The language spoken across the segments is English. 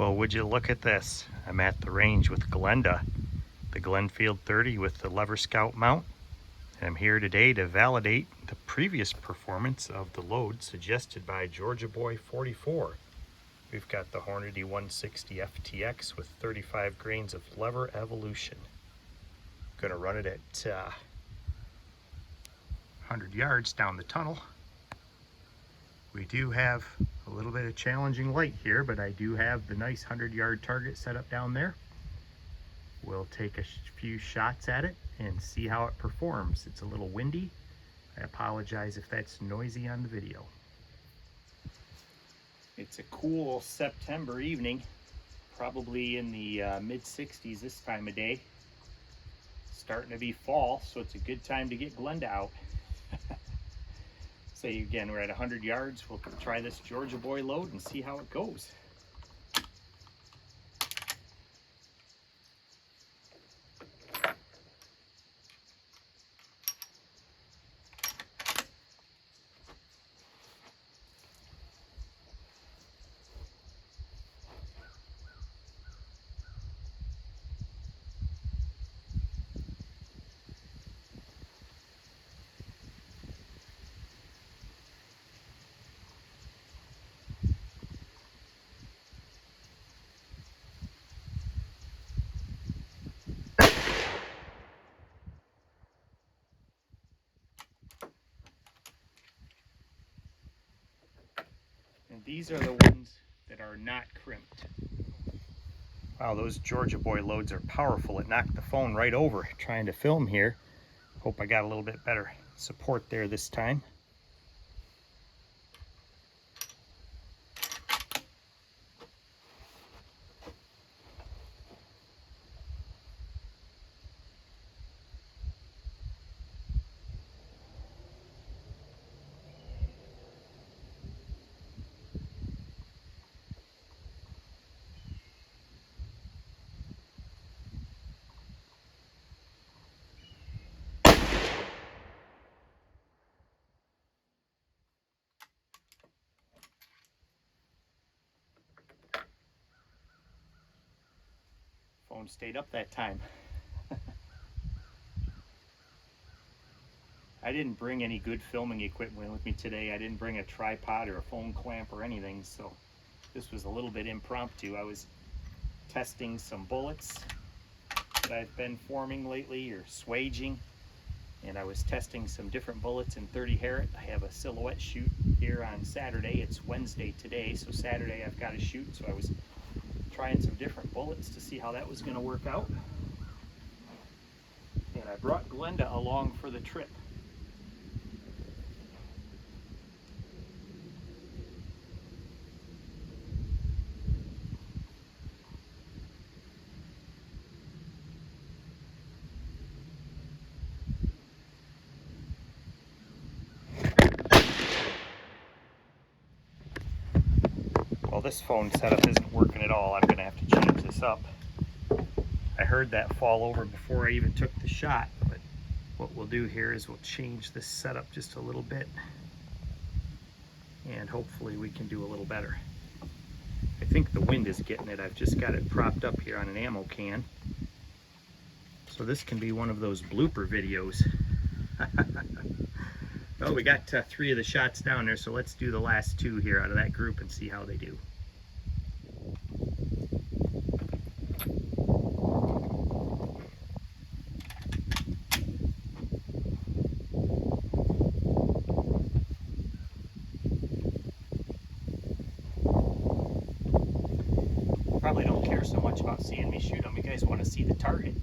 Well, would you look at this? I'm at the range with Glenda, the Glenfield 30 with the Lever Scout mount. And I'm here today to validate the previous performance of the load suggested by GeorgiaBoy44. We've got the Hornady 160 FTX with 35 grains of lever evolution. Gonna run it at 100 yards down the tunnel. We do have a little bit of challenging light here, but I do have the nice 100-yard target set up down there. We'll take a few shots at it and see how it performs. It's a little windy. I apologize if that's noisy on the video. It's a cool September evening, probably in the mid-60s this time of day. Starting to be fall, so it's a good time to get Glenda out. Say again, we're at 100 yards. We'll try this Georgia Boy load and see how it goes. And these are the ones that are not crimped. Wow, those Georgia Boy loads are powerful. It knocked the phone right over trying to film here. Hope I got a little bit better support there this time. Phone stayed up that time. I didn't bring any good filming equipment with me today. I didn't bring a tripod or a phone clamp or anything, so this was a little bit impromptu. I was testing some bullets that I've been forming lately, or swaging, and I was testing some different bullets in 30 Harrod. I have a silhouette shoot here on Saturday. It's Wednesday today, so Saturday I've got to shoot, so I was trying some different bullets to see how that was going to work out. And I brought Glenda along for the trip. Well, this phone setup isn't working at all. I'm going to have to change this up. I heard that fall over before I even took the shot, but what we'll do here is we'll change this setup just a little bit, and hopefully we can do a little better. I think the wind is getting it. I've just got it propped up here on an ammo can. So this can be one of those blooper videos. Oh, we got 3 of the shots down there, so let's do the last 2 here out of that group and see how they do. Probably don't care so much about seeing me shoot them. You guys want to see the target.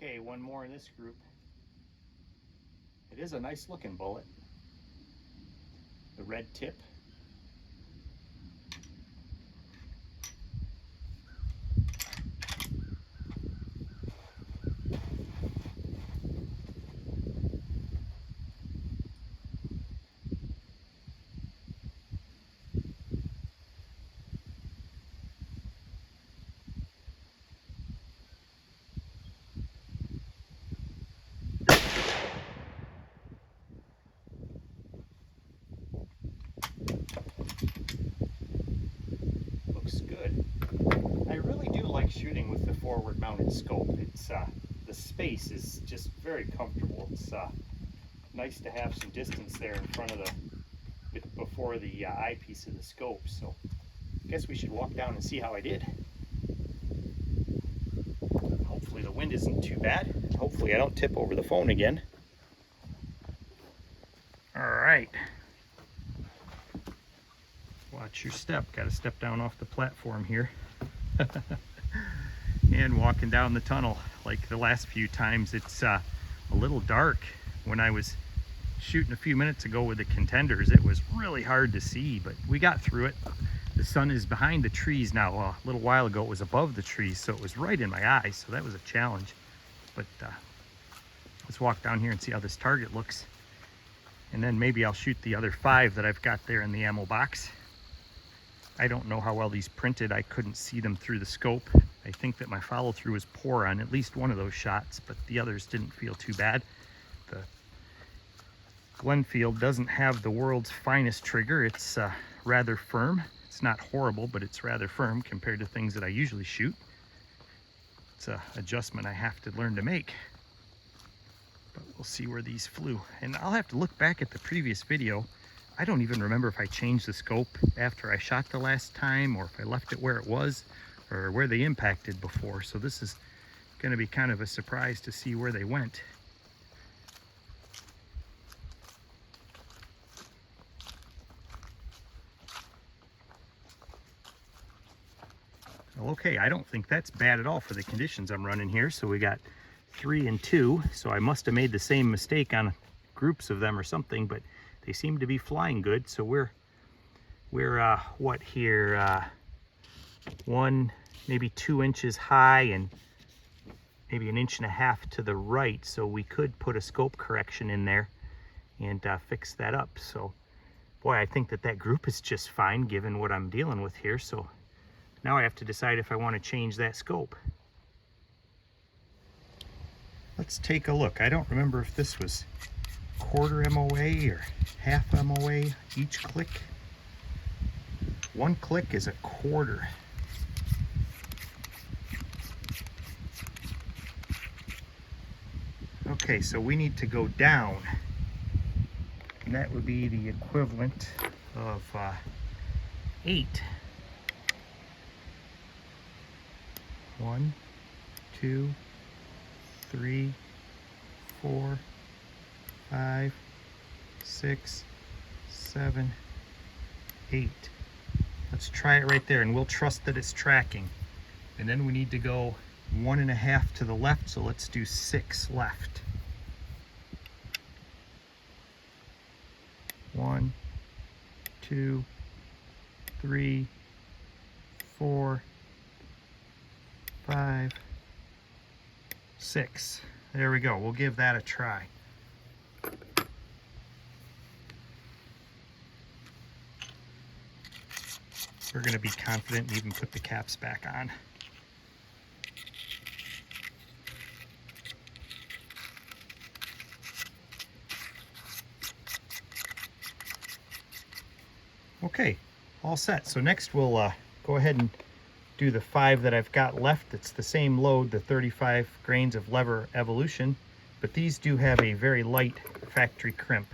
Okay, one more in this group. It is a nice looking bullet. The red tip. really do like shooting with the forward mounted scope. It's the space is just very comfortable. It's nice to have some distance there in front of the before the eyepiece of the scope. So I guess we should walk down and see how I did. Hopefully the wind isn't too bad. Hopefully I don't tip over the phone again. All right. Watch your step. Got to step down off the platform here. And walking down the tunnel. Like the last few times, it's a little dark. When I was shooting a few minutes ago with the contenders, it was really hard to see, but we got through it. The sun is behind the trees now. A little while ago it was above the trees, so it was right in my eyes, so that was a challenge. But let's walk down here and see how this target looks, and then maybe I'll shoot the other 5 that I've got there in the ammo box. I don't know how well these printed. I couldn't see them through the scope. I think that my follow through was poor on at least one of those shots, but the others didn't feel too bad. The Glenfield doesn't have the world's finest trigger. It's rather firm. It's not horrible, but it's rather firm compared to things that I usually shoot. It's an adjustment I have to learn to make. But we'll see where these flew. And I'll have to look back at the previous video. I don't even remember if I changed the scope after I shot the last time, or if I left it where it was, or where they impacted before. So this is going to be kind of a surprise to see where they went. Okay, I don't think that's bad at all for the conditions I'm running here. So we got 3 and 2, so I must have made the same mistake on groups of them or something, but they seem to be flying good. So we're what here, 1, maybe 2 inches high and maybe 1.5 inches to the right, so we could put a scope correction in there and fix that up. So boy, I think that group is just fine given what I'm dealing with here. So now I have to decide if I want to change that scope. Let's take a look. I don't remember if this was quarter MOA or half MOA each click. 1 click is 1/4. Okay, so we need to go down, and that would be the equivalent of 8. 1, 2, 3, 4, 5, 6, 7, 8. Let's try it right there, and we'll trust that it's tracking. And then we need to go 1.5 to the left, so let's do 6 left. 1, 2, 3, 4, 5, 6. There we go. We'll give that a try. We're going to be confident and even put the caps back on. Okay, all set. So next we'll go ahead and do the 5 that I've got left. It's the same load, the 35 grains of lever evolution, but these do have a very light factory crimp.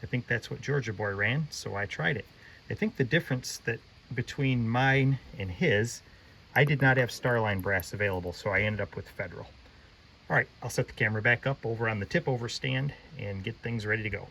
I think that's what Georgia Boy ran, so I tried it. I think the difference that between mine and his, I did not have Starline brass available, so I ended up with Federal. All right, I'll set the camera back up over on the tip over stand and get things ready to go.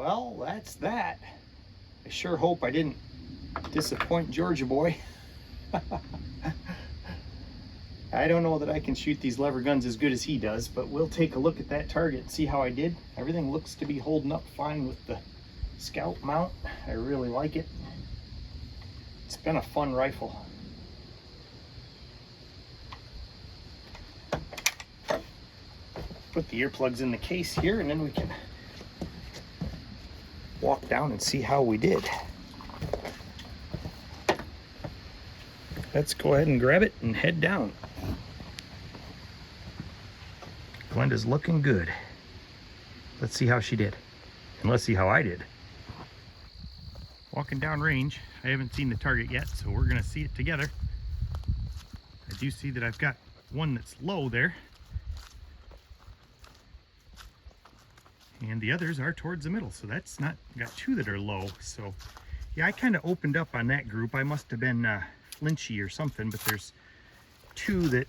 Well, that's that. I sure hope I didn't disappoint Georgia Boy. I don't know that I can shoot these lever guns as good as he does, but we'll take a look at that target and see how I did. Everything looks to be holding up fine with the Scout mount. I really like it. It's been a fun rifle. Put the earplugs in the case here, and then we can walk down and see how we did. Let's go ahead and grab it and head down. Glenda's looking good. Let's see how she did. And let's see how I did. Walking down range, I haven't seen the target yet, so we're gonna see it together. I do see that I've got one that's low there. And the others are towards the middle, so that's not, got two that are low. So yeah, I kind of opened up on that group. I must have been flinchy or something, but there's two that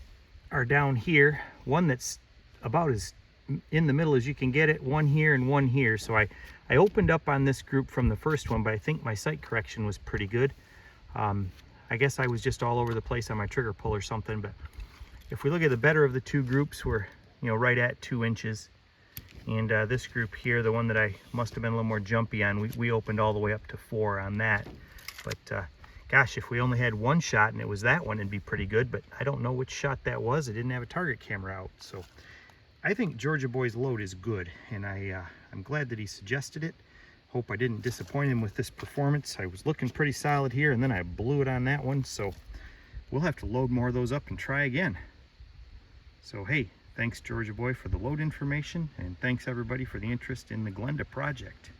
are down here. One that's about as in the middle as you can get it, one here and one here. So I opened up on this group from the first one, but I think my sight correction was pretty good. I guess I was just all over the place on my trigger pull or something, but if we look at the better of the two groups, we're, you know, right at 2 inches. And this group here, the one that I must have been a little more jumpy on, we opened all the way up to 4 on that. But gosh, if we only had one shot and it was that one, it'd be pretty good. But I don't know which shot that was. I didn't have a target camera out. So I think Georgia Boy's load is good, and I'm glad that he suggested it. Hope I didn't disappoint him with this performance. I was looking pretty solid here, and then I blew it on that one. So we'll have to load more of those up and try again. So hey, thanks Georgia Boy for the load information, and thanks everybody for the interest in the Glenda project.